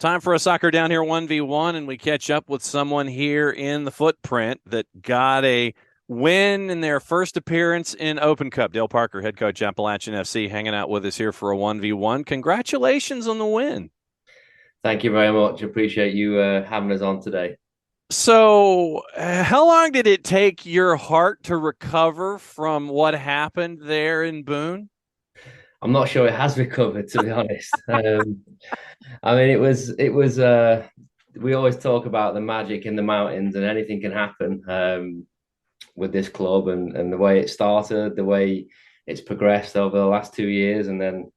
Time for a soccer down here 1v1, and we catch up with someone here in the footprint that got a win in their first appearance in Open Cup. Dale Parker, head coach Appalachian FC, hanging out with us here for a 1v1. Congratulations on the win. Thank you very much. Appreciate you having us on today. So, how long did it take your heart to recover from what happened there in Boone? I'm not sure it has recovered, to be honest. I mean, it was. We always talk about the magic in the mountains, and anything can happen with this club, and the way it started, the way it's progressed over the last 2 years, and then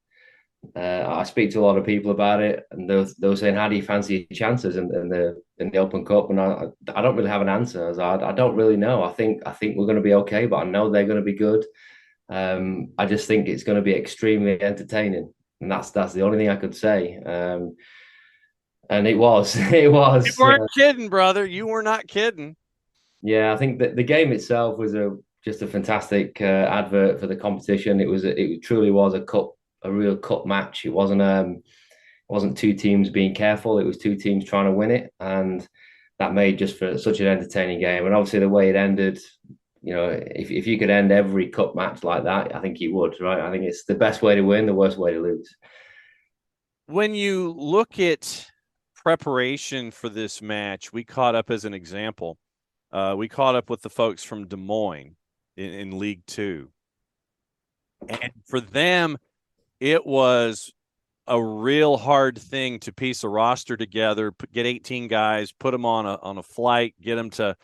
I speak to a lot of people about it, and they were saying, "How do you fancy your chances in the Open Cup?" And I don't really have an answer. I don't really know. I think we're going to be okay, but I know they're going to be good. I just think it's going to be extremely entertaining, and that's the only thing I could say. And it was, it You was, weren't kidding, brother. You were not kidding. yeah. I think that the game itself was just a fantastic advert for the competition. It truly was a real cup match. It wasn't two teams being careful. It was two teams trying to win it, and that made just for such an entertaining game. And obviously the way it ended, if you could end every cup match like that, I think you would, right? I think it's the best way to win, the worst way to lose. When you look at preparation for this match, we caught up as an example. We caught up with the folks from Des Moines in League Two. And for them, it was a real hard thing to piece a roster together, get 18 guys, put them on a flight, get them to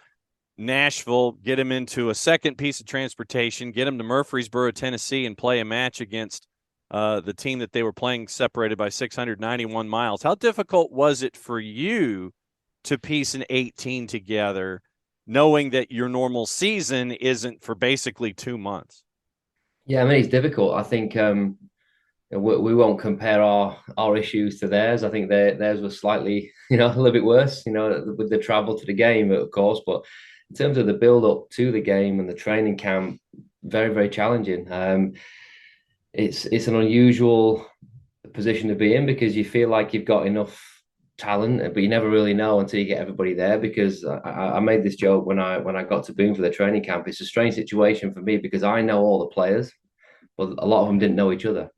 Nashville, get them into a second piece of transportation, get them to Murfreesboro, Tennessee, and play a match against the team that they were playing separated by 691 miles. How difficult was it for you to piece an 18 together, knowing that your normal season isn't for basically 2 months? Yeah, I mean it's difficult. I think we won't compare our issues to theirs. I think theirs was slightly, a little bit worse, with the travel to the game, of course. But in terms of the build up to the game and the training camp, very, very challenging. It's an unusual position to be in because you feel like you've got enough talent, but you never really know until you get everybody there. Because I made this joke when I got to Boone for the training camp. It's a strange situation for me because I know all the players, but a lot of them didn't know each other.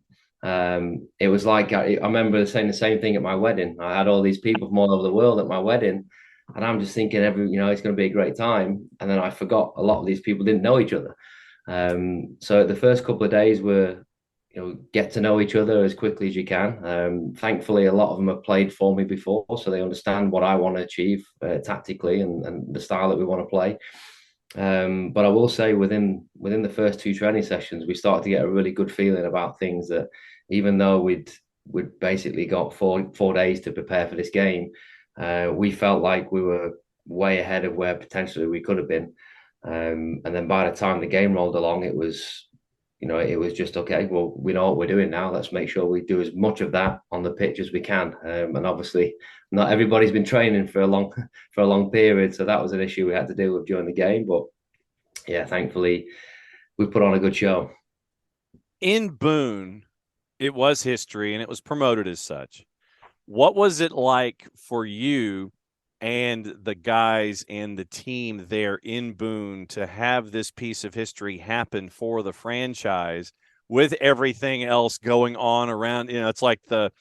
It was like I remember saying the same thing at my wedding. I had all these people from all over the world at my wedding, and I'm just thinking it's going to be a great time. And then I forgot a lot of these people didn't know each other. So the first couple of days were, get to know each other as quickly as you can. Thankfully, a lot of them have played for me before, so they understand what I want to achieve tactically and the style that we want to play. But I will say within the first two training sessions, we started to get a really good feeling about things that even though we'd basically got four days to prepare for this game, we felt like we were way ahead of where potentially we could have been. And then by the time the game rolled along, it was just okay. Well, we know what we're doing now. Let's make sure we do as much of that on the pitch as we can. And obviously, not everybody's been training for a long period, so that was an issue we had to deal with during the game. But yeah, thankfully, we put on a good show. In Boone, it was history and it was promoted as such. What was it like for you and the guys and the team there in Boone to have this piece of history happen for the franchise with everything else going on around? It's like the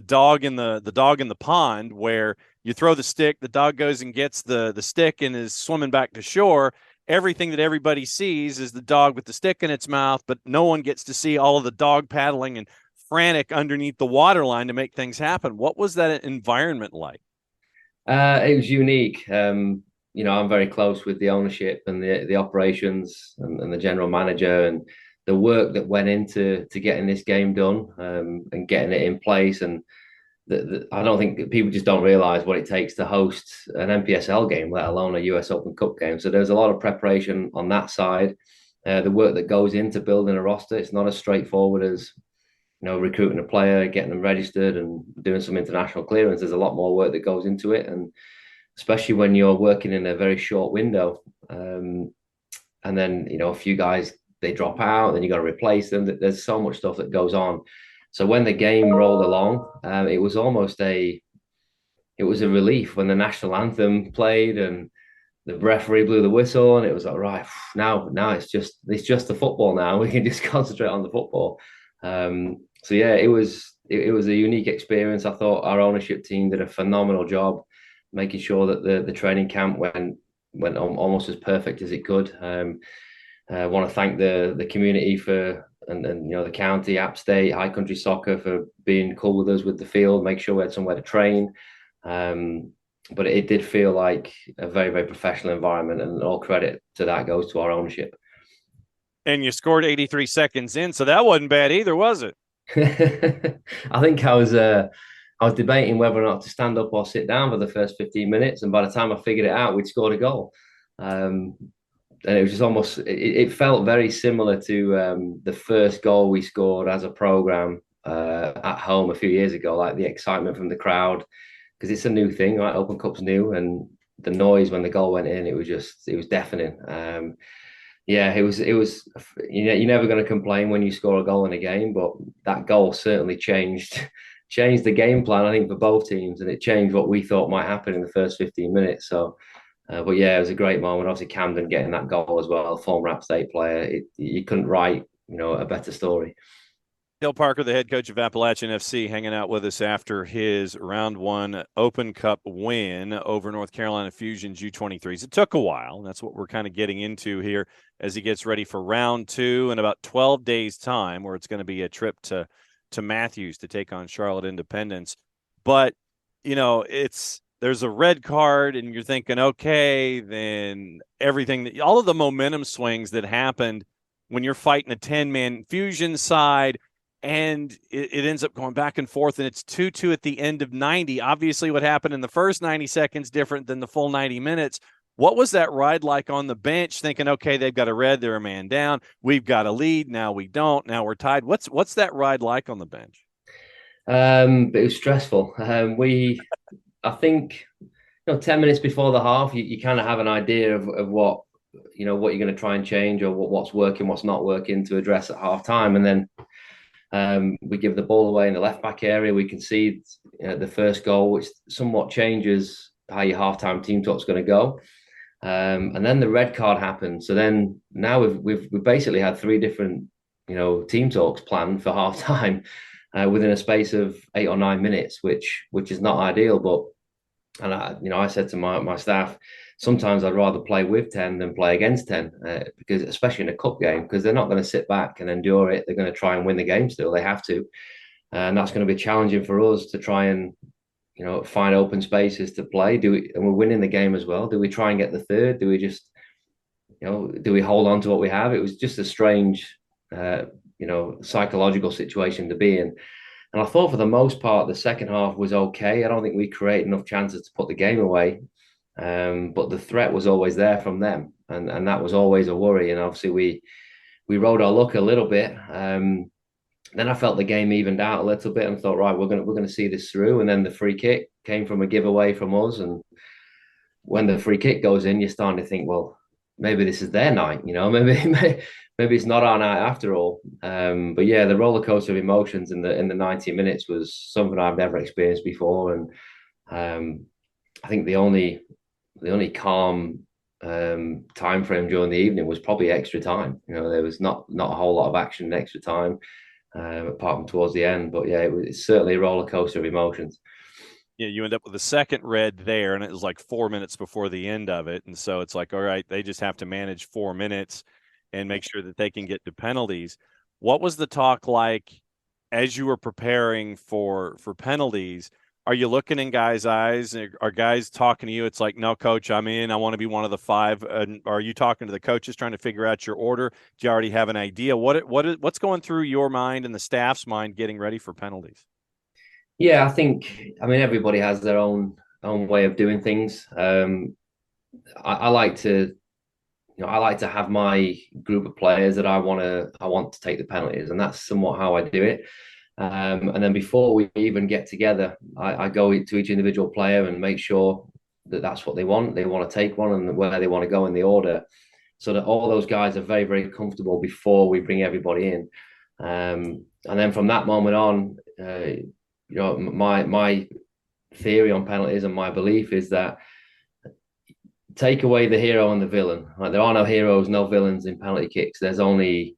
dog in the pond where you throw the stick, the dog goes and gets the stick and is swimming back to shore. Everything that everybody sees is the dog with the stick in its mouth, but no one gets to see all of the dog paddling and frantic underneath the water line to make things happen. What was that environment like? It was unique. I'm very close with the ownership and the operations and the general manager and the work that went into getting this game done and getting it in place. And I don't think people just don't realize what it takes to host an NPSL game, let alone a US Open Cup game. So there's a lot of preparation on that side. The work that goes into building a roster, it's not as straightforward as recruiting a player, getting them registered, and doing some international clearance. There's a lot more work that goes into it, and especially when you're working in a very short window. And then a few guys they drop out, then you got to replace them. There's so much stuff that goes on. So when the game rolled along, it was almost it was a relief when the national anthem played and the referee blew the whistle, and it was like, right, now it's just the football now. We can just concentrate on the football. So yeah, it was a unique experience. I thought our ownership team did a phenomenal job making sure that the training camp went almost as perfect as it could. I want to thank the community for and the county, App State, High Country Soccer for being cool with us with the field, make sure we had somewhere to train. But it did feel like a very, very professional environment, and all credit to that goes to our ownership. And you scored 83 seconds in, so that wasn't bad either, was it? I think I was debating whether or not to stand up or sit down for the first 15 minutes, and by the time I figured it out, we'd scored a goal. Um, and it was just almost it felt very similar to the first goal we scored as a program at home a few years ago, like the excitement from the crowd because it's a new thing, right? Open Cup's new, and the noise when the goal went in, it was deafening. Yeah, it was. You're never going to complain when you score a goal in a game, but that goal certainly changed the game plan. I think for both teams, and it changed what we thought might happen in the first 15 minutes. So, but yeah, it was a great moment. Obviously, Camden getting that goal as well, former App State player. You couldn't write a better story. Dale Parker, the head coach of Appalachian FC, hanging out with us after his round one Open Cup win over North Carolina Fusion's U23s. It took a while. And that's what we're kind of getting into here as he gets ready for round two in about 12 days' time, where it's going to be a trip to Matthews to take on Charlotte Independence. But, there's a red card, and you're thinking, okay, then all of the momentum swings that happened when you're fighting a 10-man Fusion side, and it ends up going back and forth, and it's 2-2 at the end of 90. Obviously, what happened in the first 90 seconds different than the full 90 minutes. What was that ride like on the bench, thinking, okay, they've got a red, they're a man down, we've got a lead, now we don't, now we're tied. What's that ride like on the bench? But it was stressful. I think, 10 minutes before the half, you kind of have an idea of what what you're going to try and change, or what's working, what's not working to address at half time, and then we give the ball away in the left back area. We concede the first goal, which somewhat changes how your halftime team talk's going to go. And then the red card happened. So then now we've basically had three different team talks planned for halftime within a space of 8 or 9 minutes, which is not ideal. But I said to my staff, sometimes I'd rather play with 10 than play against 10, because especially in a cup game, because they're not going to sit back and endure it. They're going to try and win the game still. They have to. And that's going to be challenging for us to try and, find open spaces to play. And we're winning the game as well. Do we try and get the third? Do we just, do we hold on to what we have? It was just a strange, psychological situation to be in. And I thought for the most part, the second half was okay. I don't think we create enough chances to put the game away. But the threat was always there from them, and that was always a worry. And obviously we rode our luck a little bit. Then I felt the game evened out a little bit, and thought, right, we're gonna see this through. And then the free kick came from a giveaway from us, and when the free kick goes in, you're starting to think, well, maybe this is their night. Maybe it's not our night after all. But yeah, the roller coaster of emotions in the 90 minutes was something I've never experienced before, and I think the only calm time frame during the evening was probably extra time. There was not a whole lot of action in extra time, apart from towards the end. But yeah, it's certainly a roller coaster of emotions. Yeah, you end up with a second red there, and it was like 4 minutes before the end of it. And so it's like, all right, they just have to manage 4 minutes and make sure that they can get to penalties. What was the talk like as you were preparing for penalties? Are you looking in guys' eyes? Are guys talking to you? It's like, no, coach, I'm in. I want to be one of the five. And are you talking to the coaches trying to figure out your order? Do you already have an idea? What's going through your mind and the staff's mind getting ready for penalties? Yeah, I mean, everybody has their own way of doing things. I like to, I like to have my group of players that I want to take the penalties, and that's somewhat how I do it. And then before we even get together, I go to each individual player and make sure that that's what they want. They want to take one, and where they want to go in the order, so that all those guys are very, very comfortable before we bring everybody in. And then from that moment on, my theory on penalties and my belief is that take away the hero and the villain. Like there are no heroes, no villains in penalty kicks. There's only,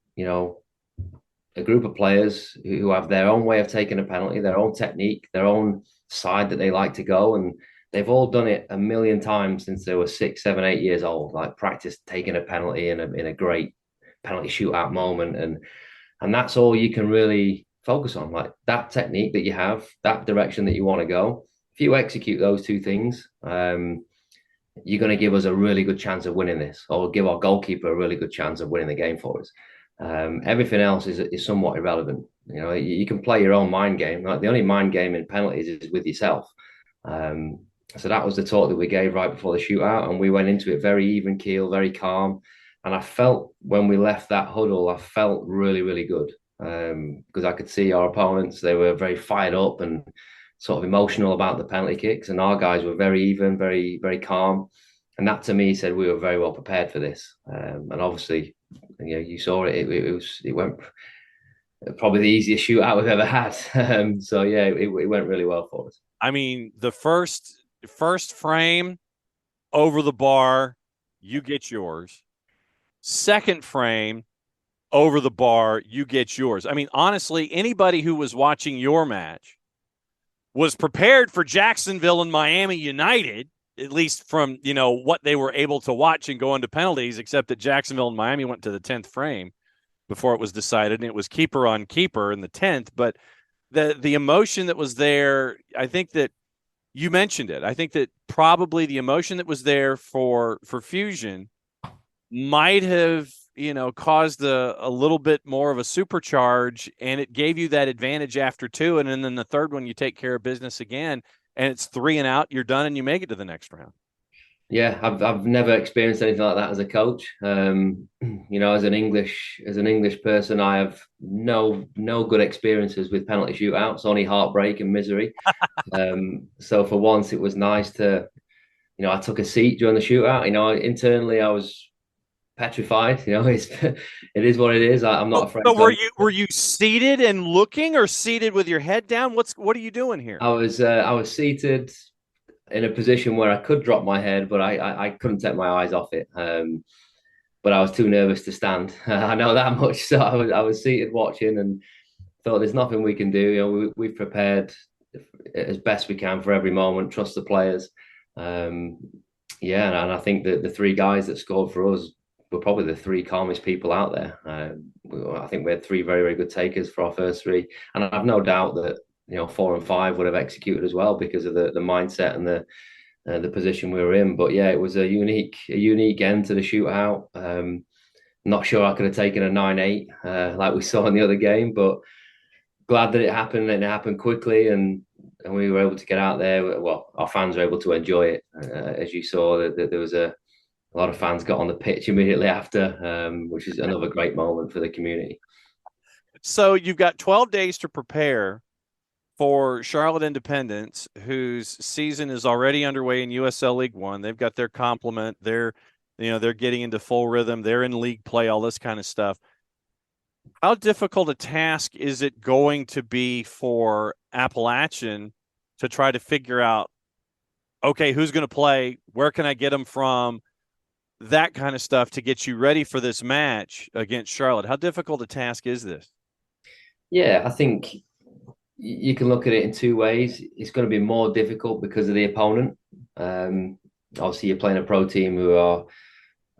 a group of players who have their own way of taking a penalty, their own technique, their own side that they like to go. And they've all done it a million times since they were 6, 7, 8 years old, like practice taking a penalty in a great penalty shootout moment. And that's all you can really focus on, like that technique that you have, that direction that you want to go. If you execute those two things, you're going to give us a really good chance of winning this, or give our goalkeeper a really good chance of winning the game for us. Everything else is somewhat irrelevant. You can play your own mind game. Like the only mind game in penalties is with yourself. So that was the talk that we gave right before the shootout, and we went into it very even keel, very calm. And I felt when we left that huddle, I felt really, really good because I could see our opponents; they were very fired up and sort of emotional about the penalty kicks, and our guys were very even, very, very calm. And that to me said we were very well prepared for this. And obviously, you saw it. It went probably the easiest shootout we've ever had. So yeah, it went really well for us. I mean, the first frame over the bar, you get yours. Second frame over the bar, you get yours. I mean, honestly, anybody who was watching your match was prepared for Jacksonville and Miami United, at least from, what they were able to watch and go into penalties, except that Jacksonville and Miami went to the 10th frame before it was decided, and it was keeper on keeper in the 10th. But the emotion that was there, I think that you mentioned it. I think that probably the emotion that was there for Fusion might have, caused a little bit more of a supercharge, and it gave you that advantage after two. And then the third one, you take care of business again, and it's 3 and out, you're done, and you make it to the next round. Yeah, I've never experienced anything like that as a coach. As an English person, I have no good experiences with penalty shootouts, only heartbreak and misery. So for once, it was nice to, I took a seat during the shootout. Internally, I was petrified. It is what it is. I'm not afraid. So were you seated and looking, or seated with your head down? What are you doing here? I was seated in a position where I could drop my head, but I couldn't take my eyes off it. But I was too nervous to stand. I know that much. So I was seated watching and thought there's nothing we can do. We've prepared as best we can for every moment. Trust the players. Yeah, and I think that the three guys that scored for us were probably the three calmest people out there. I think we had three very, very good takers for our first three, and I've no doubt that 4 and 5 would have executed as well because of the mindset and the position we were in. But yeah, it was a unique end to the shootout. Not sure I could have taken a 9-8 like we saw in the other game, but glad that it happened, and it happened quickly, and we were able to get out there. Well, our fans were able to enjoy it. As you saw, that there was a lot of fans got on the pitch immediately after, which is another great moment for the community. So you've got 12 days to prepare for Charlotte Independence, whose season is already underway in USL League One. They've got their complement. They're getting into full rhythm. They're in league play, all this kind of stuff. How difficult a task is it going to be for Appalachian to try to figure out, okay, who's going to play? Where can I get them from? That kind of stuff to get you ready for this match against Charlotte. How difficult a task is this? Yeah, I think you can look at it in two ways. It's going to be more difficult because of the opponent. Obviously, you're playing a pro team who are,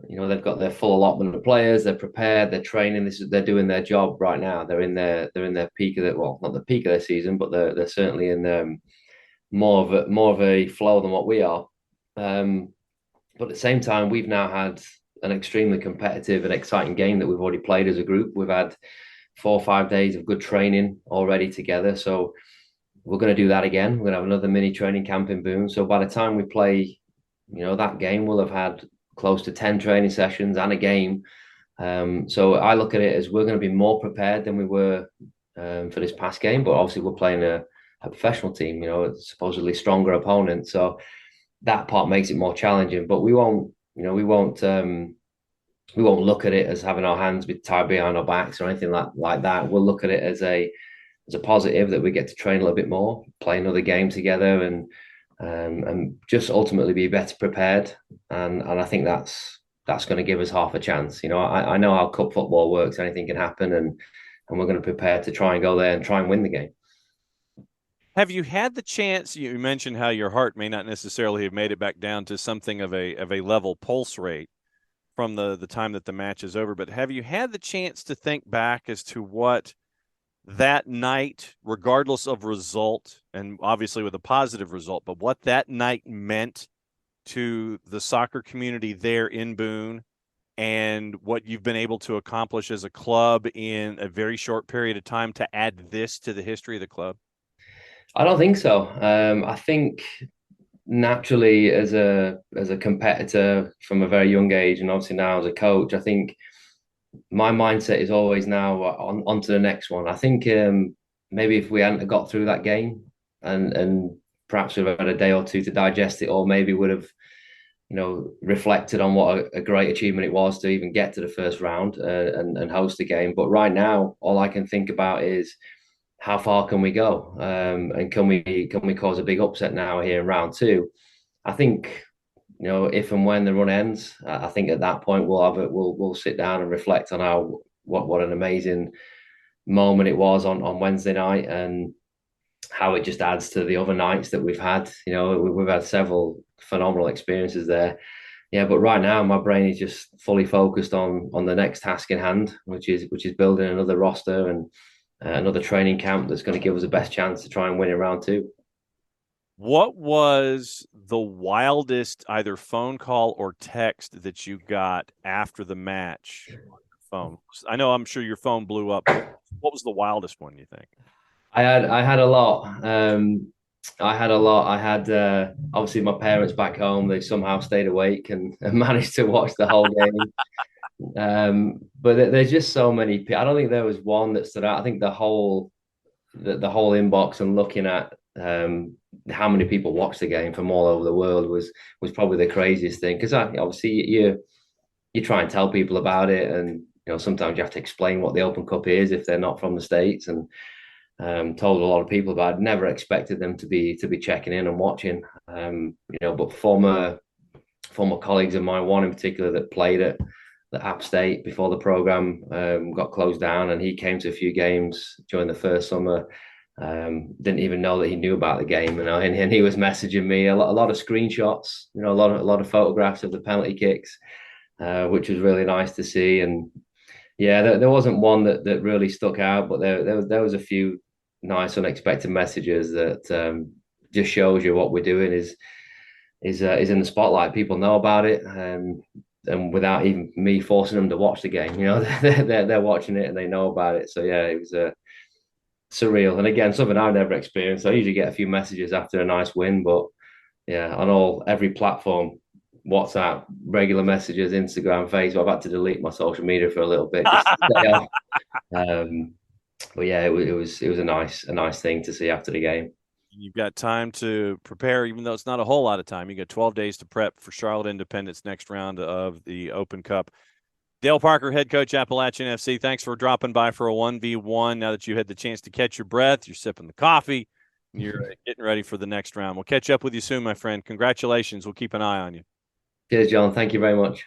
they've got their full allotment of players. They're prepared. They're training. They're doing their job right now. They're in their peak of not the peak of their season, but they're certainly in more of a flow than what we are. But at the same time, we've now had an extremely competitive and exciting game that we've already played as a group. We've had 4 or 5 days of good training already together. So we're going to do that again. We're going to have another mini training camp in Boone. So by the time we play, that game, we'll have had close to 10 training sessions and a game. So I look at it as we're going to be more prepared than we were for this past game. But obviously we're playing a professional team, a supposedly stronger opponent. So that part makes it more challenging. But we won't look at it as having our hands tied behind our backs or anything like that. We'll look at it as a positive that we get to train a little bit more, play another game together, and and just ultimately be better prepared. And I think that's going to give us half a chance. I know how cup football works; anything can happen, and we're going to prepare to try and go there and try and win the game. Have you had the chance? You mentioned how your heart may not necessarily have made it back down to something of a level pulse rate from the time that the match is over, but have you had the chance to think back as to what that night, regardless of result, and obviously with a positive result, but what that night meant to the soccer community there in Boone and what you've been able to accomplish as a club in a very short period of time to add this to the history of the club? I don't think so. I think naturally, as a competitor from a very young age, and obviously now as a coach, I think my mindset is always now on to the next one. I think maybe if we hadn't got through that game and perhaps we've had a day or two to digest it, or maybe would have reflected on what a great achievement it was to even get to the first round and host the game. But right now, all I can think about is how far can we go, and can we cause a big upset now here in round two? I think if and when the run ends, I think at that point we'll sit down and reflect on how what an amazing moment it was on Wednesday night, and how it just adds to the other nights that we've had. We've had several phenomenal experiences there. Yeah, but right now my brain is just fully focused on the next task in hand, which is building another roster and another training camp that's going to give us the best chance to try and win in round two. What was the wildest either phone call or text that you got after the match? Phone. I know I'm sure your phone blew up. What was the wildest one, you think? I had a lot. I had a lot. I had obviously my parents back home. They somehow stayed awake and managed to watch the whole game. But there's just so many. I don't think there was one that stood out. I think the whole inbox and looking at how many people watched the game from all over the world was probably the craziest thing, because obviously you try and tell people about it, and sometimes you have to explain what the Open Cup is if they're not from the States, and told a lot of people about it. Never expected them to be checking in and watching. But former colleagues of mine, one in particular that played at the App State before the program got closed down, and he came to a few games during the first summer. Didn't even know that he knew about the game, and he was messaging me a lot of screenshots, a lot of photographs of the penalty kicks, which was really nice to see. And yeah, there wasn't one that really stuck out, but there was a few nice unexpected messages that just shows you what we're doing is in the spotlight. People know about it, and without even me forcing them to watch the game, they're watching it and they know about it. So yeah, it was surreal, and again something I've never experienced. I usually get a few messages after a nice win, but yeah, on every platform, WhatsApp, regular messages, Instagram, Facebook. I've had to delete my social media for a little bit just to stay off. Um, but yeah, it was a nice thing to see after the game. You've got time to prepare, even though it's not a whole lot of time. You got 12 days to prep for Charlotte Independence next round of the Open Cup. Dale Parker, head coach, Appalachian FC. Thanks for dropping by for a 1v1. Now that you had the chance to catch your breath, you're sipping the coffee, and you're getting ready for the next round. We'll catch up with you soon, my friend. Congratulations. We'll keep an eye on you. Cheers, John. Thank you very much.